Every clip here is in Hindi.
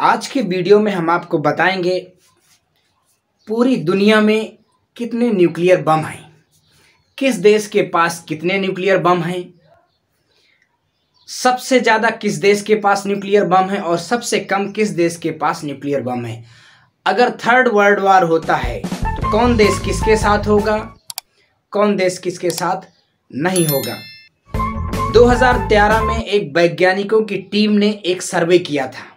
आज के वीडियो में हम आपको बताएंगे पूरी दुनिया में कितने न्यूक्लियर बम हैं, किस देश के पास कितने न्यूक्लियर बम हैं, सबसे ज़्यादा किस देश के पास न्यूक्लियर बम है और सबसे कम किस देश के पास न्यूक्लियर बम है। अगर थर्ड वर्ल्ड वार होता है तो कौन देश किसके साथ होगा, कौन देश किसके साथ नहीं होगा। 2013 में एक वैज्ञानिकों की टीम ने एक सर्वे किया था।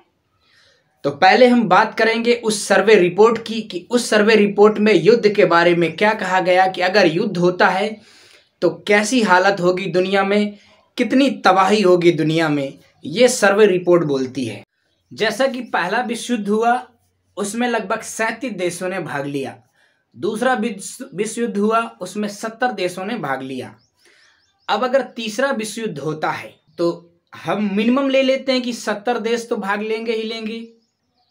तो पहले हम बात करेंगे उस सर्वे रिपोर्ट की कि उस सर्वे रिपोर्ट में युद्ध के बारे में क्या कहा गया कि अगर युद्ध होता है तो कैसी हालत होगी दुनिया में, कितनी तबाही होगी दुनिया में, ये सर्वे रिपोर्ट बोलती है। जैसा कि पहला विश्व युद्ध हुआ उसमें लगभग 37 देशों ने भाग लिया, दूसरा विश्व युद्ध हुआ उसमें 70 देशों ने भाग लिया। अब अगर तीसरा विश्व युद्ध होता है तो हम मिनिमम ले लेते हैं कि 70 देश तो भाग लेंगे ही लेंगे।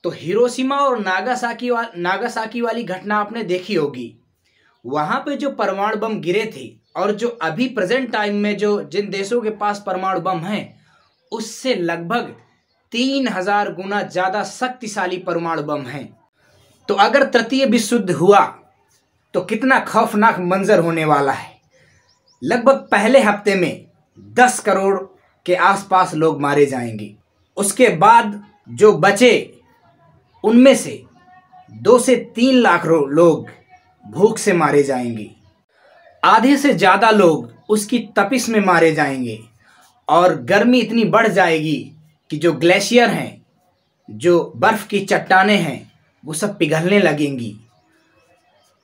तो हिरोशिमा और नागासाकी वाली घटना आपने देखी होगी। वहाँ पे जो परमाणु बम गिरे थे और जो अभी प्रेजेंट टाइम में जो जिन देशों के पास परमाणु बम हैं उससे लगभग 3000 गुना ज़्यादा शक्तिशाली परमाणु बम हैं। तो अगर तृतीय विश्व युद्ध हुआ तो कितना खौफनाक मंजर होने वाला है। लगभग पहले हफ्ते में 10 करोड़ के आसपास लोग मारे जाएंगे। उसके बाद जो बचे उनमें से 2 से 3 लाख लोग भूख से मारे जाएंगे, आधे से ज़्यादा लोग उसकी तपिश में मारे जाएंगे और गर्मी इतनी बढ़ जाएगी कि जो ग्लेशियर हैं, जो बर्फ़ की चट्टानें हैं, वो सब पिघलने लगेंगी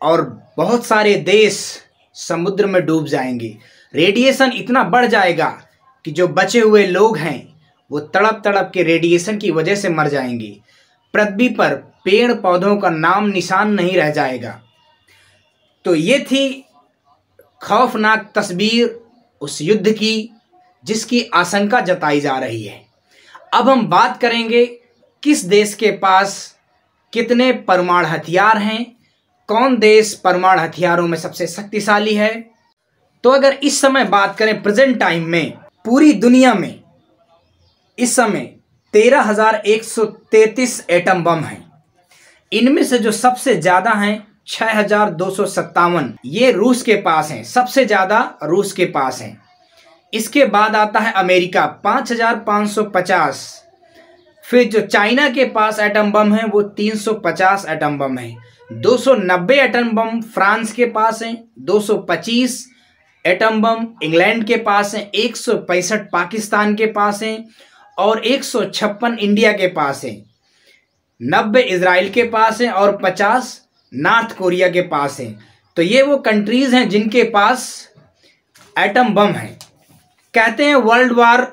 और बहुत सारे देश समुद्र में डूब जाएंगे। रेडिएशन इतना बढ़ जाएगा कि जो बचे हुए लोग हैं वो तड़प तड़प के रेडिएशन की वजह से मर जाएंगे। पृथ्वी पर पेड़ पौधों का नाम निशान नहीं रह जाएगा। तो ये थी खौफनाक तस्वीर उस युद्ध की जिसकी आशंका जताई जा रही है। अब हम बात करेंगे किस देश के पास कितने परमाणु हथियार हैं, कौन देश परमाणु हथियारों में सबसे शक्तिशाली है। तो अगर इस समय बात करें प्रेजेंट टाइम में पूरी दुनिया में इस समय 13,133 एटम बम हैं। इनमें से जो सबसे ज़्यादा हैं 6,257 ये रूस के पास हैं, सबसे ज़्यादा रूस के पास हैं। इसके बाद आता है अमेरिका 5,550। फिर जो चाइना के पास एटम बम है वो 350 एटम बम है। 290 एटम बम फ्रांस के पास हैं, 225 एटम बम इंग्लैंड के पास हैं, 165 पाकिस्तान के पास हैं और 156 इंडिया के पास हैं, 90 इजराइल के पास हैं और 50 नॉर्थ कोरिया के पास हैं। तो ये वो कंट्रीज़ हैं जिनके पास एटम बम हैं। कहते हैं वर्ल्ड वार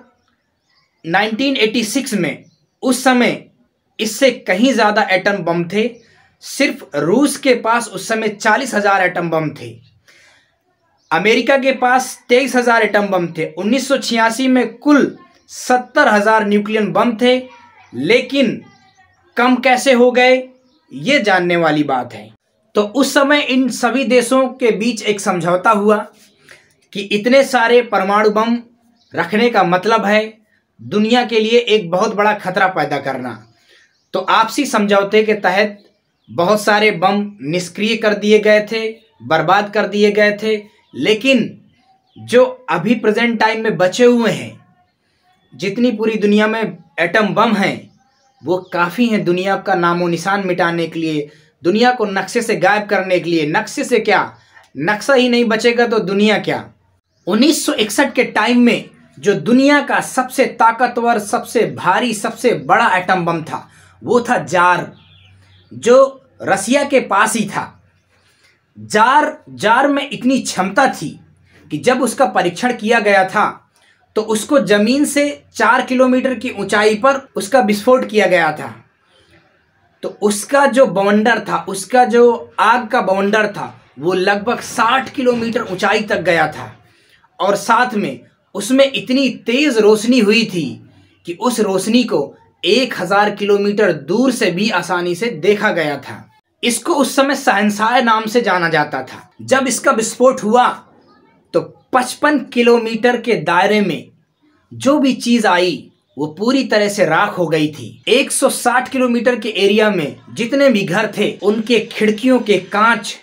1986 में उस समय इससे कहीं ज़्यादा एटम बम थे। सिर्फ रूस के पास उस समय 40,000 एटम बम थे। अमेरिका के पास 23,000 एटम बम थे। 1986 में कुल 70,000 न्यूक्लियर बम थे, लेकिन कम कैसे हो गए ये जानने वाली बात है। तो उस समय इन सभी देशों के बीच एक समझौता हुआ कि इतने सारे परमाणु बम रखने का मतलब है दुनिया के लिए एक बहुत बड़ा खतरा पैदा करना। तो आपसी समझौते के तहत बहुत सारे बम निष्क्रिय कर दिए गए थे, बर्बाद कर दिए गए थे। लेकिन जो अभी प्रेजेंट टाइम में बचे हुए हैं, जितनी पूरी दुनिया में एटम बम हैं वो काफ़ी हैं दुनिया का नामो निशान मिटाने के लिए, दुनिया को नक्शे से गायब करने के लिए। नक्शे से क्या, नक्शा ही नहीं बचेगा तो दुनिया क्या। 1961 के टाइम में जो दुनिया का सबसे ताकतवर, सबसे भारी, सबसे बड़ा एटम बम था वो था जार, जो रसिया के पास ही था। जार में इतनी क्षमता थी कि जब उसका परीक्षण किया गया था तो उसको ज़मीन से 4 किलोमीटर की ऊंचाई पर उसका विस्फोट किया गया था। तो उसका जो बवंडर था, उसका जो आग का बवंडर था वो लगभग 60 किलोमीटर ऊंचाई तक गया था और साथ में उसमें इतनी तेज़ रोशनी हुई थी कि उस रोशनी को 1000 किलोमीटर दूर से भी आसानी से देखा गया था। इसको उस समय शहंशाह नाम से जाना जाता था। जब इसका विस्फोट हुआ तो 55 किलोमीटर के दायरे में जो भी चीज़ आई वो पूरी तरह से राख हो गई थी। 160 किलोमीटर के एरिया में जितने भी घर थे उनके खिड़कियों के कांच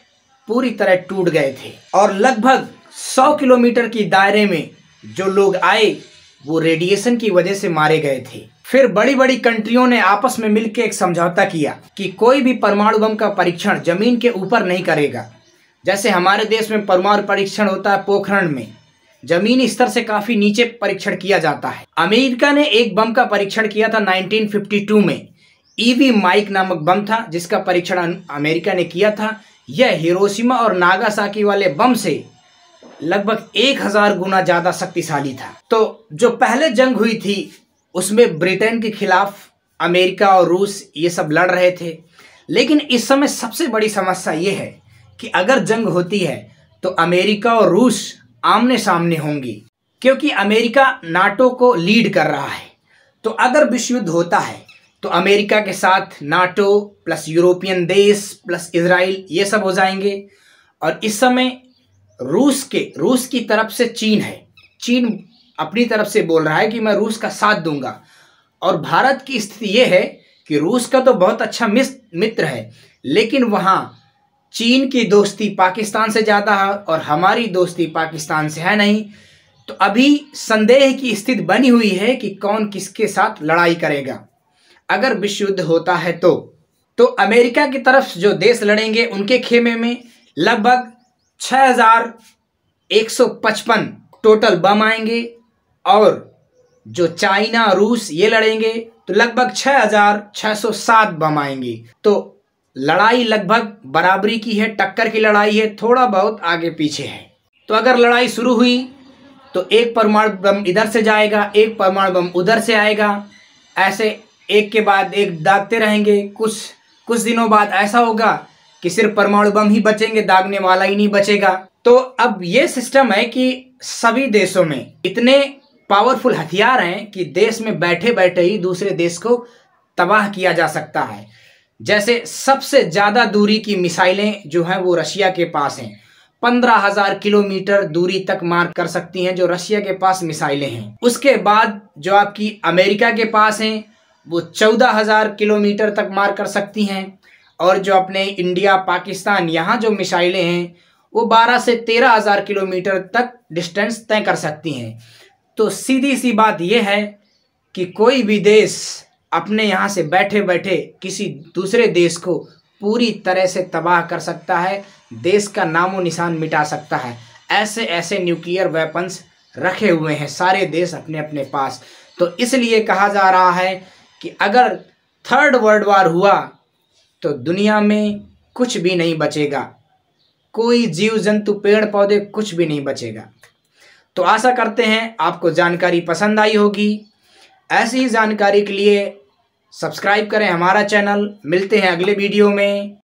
पूरी तरह टूट गए थे और लगभग 100 किलोमीटर की दायरे में जो लोग आए वो रेडिएशन की वजह से मारे गए थे। फिर बड़ी बड़ी कंट्रियों ने आपस में मिलकर एक समझौता किया कि कोई भी परमाणु बम का परीक्षण जमीन के ऊपर नहीं करेगा। जैसे हमारे देश में परमाणु परीक्षण होता है पोखरण में, जमीनी स्तर से काफी नीचे परीक्षण किया जाता है। अमेरिका ने एक बम का परीक्षण किया था 1952 में। ईवी माइक नामक बम था जिसका परीक्षण अमेरिका ने किया था। यह हिरोशिमा और नागासाकी वाले बम से लगभग 1000 गुना ज्यादा शक्तिशाली था। तो जो पहले जंग हुई थी उसमें ब्रिटेन के खिलाफ अमेरिका और रूस ये सब लड़ रहे थे, लेकिन इस समय सबसे बड़ी समस्या ये है कि अगर जंग होती है तो अमेरिका और रूस आमने सामने होंगी, क्योंकि अमेरिका नाटो को लीड कर रहा है। तो अगर विश्व युद्ध होता है तो अमेरिका के साथ नाटो प्लस यूरोपियन देश प्लस इजराइल ये सब हो जाएंगे। और इस समय रूस की तरफ से चीन है। चीन अपनी तरफ से बोल रहा है कि मैं रूस का साथ दूंगा। और भारत की स्थिति ये है कि रूस का तो बहुत अच्छा मित्र है, लेकिन वहाँ चीन की दोस्ती पाकिस्तान से ज़्यादा है और हमारी दोस्ती पाकिस्तान से है नहीं। तो अभी संदेह की स्थिति बनी हुई है कि कौन किसके साथ लड़ाई करेगा अगर विश्व युद्ध होता है। तो अमेरिका की तरफ जो देश लड़ेंगे उनके खेमे में लगभग 6155 टोटल बम आएंगे और जो चाइना रूस ये लड़ेंगे तो लगभग 6607 बम आएंगे। तो लड़ाई लगभग बराबरी की है, टक्कर की लड़ाई है, थोड़ा बहुत आगे पीछे है। तो अगर लड़ाई शुरू हुई तो एक परमाणु बम इधर से जाएगा, एक परमाणु बम उधर से आएगा, ऐसे एक के बाद एक दागते रहेंगे। कुछ दिनों बाद ऐसा होगा कि सिर्फ परमाणु बम ही बचेंगे, दागने वाला ही नहीं बचेगा। तो अब ये सिस्टम है कि सभी देशों में इतने पावरफुल हथियार हैं कि देश में बैठे बैठे ही दूसरे देश को तबाह किया जा सकता है। जैसे सबसे ज़्यादा दूरी की मिसाइलें जो हैं वो रशिया के पास हैं। 15,000 किलोमीटर दूरी तक मार कर सकती हैं जो रशिया के पास मिसाइलें हैं। उसके बाद जो आपकी अमेरिका के पास हैं वो 14,000 किलोमीटर तक मार कर सकती हैं। और जो अपने इंडिया पाकिस्तान यहाँ जो मिसाइलें हैं वो 12 से 13,000 किलोमीटर तक डिस्टेंस तय कर सकती हैं। तो सीधी सी बात यह है कि कोई भी देश अपने यहाँ से बैठे बैठे किसी दूसरे देश को पूरी तरह से तबाह कर सकता है, देश का नामो निशान मिटा सकता है। ऐसे ऐसे न्यूक्लियर वेपन्स रखे हुए हैं सारे देश अपने अपने पास। तो इसलिए कहा जा रहा है कि अगर थर्ड वर्ल्ड वार हुआ तो दुनिया में कुछ भी नहीं बचेगा, कोई जीव जंतु पेड़ पौधे कुछ भी नहीं बचेगा। तो आशा करते हैं आपको जानकारी पसंद आई होगी। ऐसी ही जानकारी के लिए सब्सक्राइब करें हमारा चैनल। मिलते हैं अगले वीडियो में।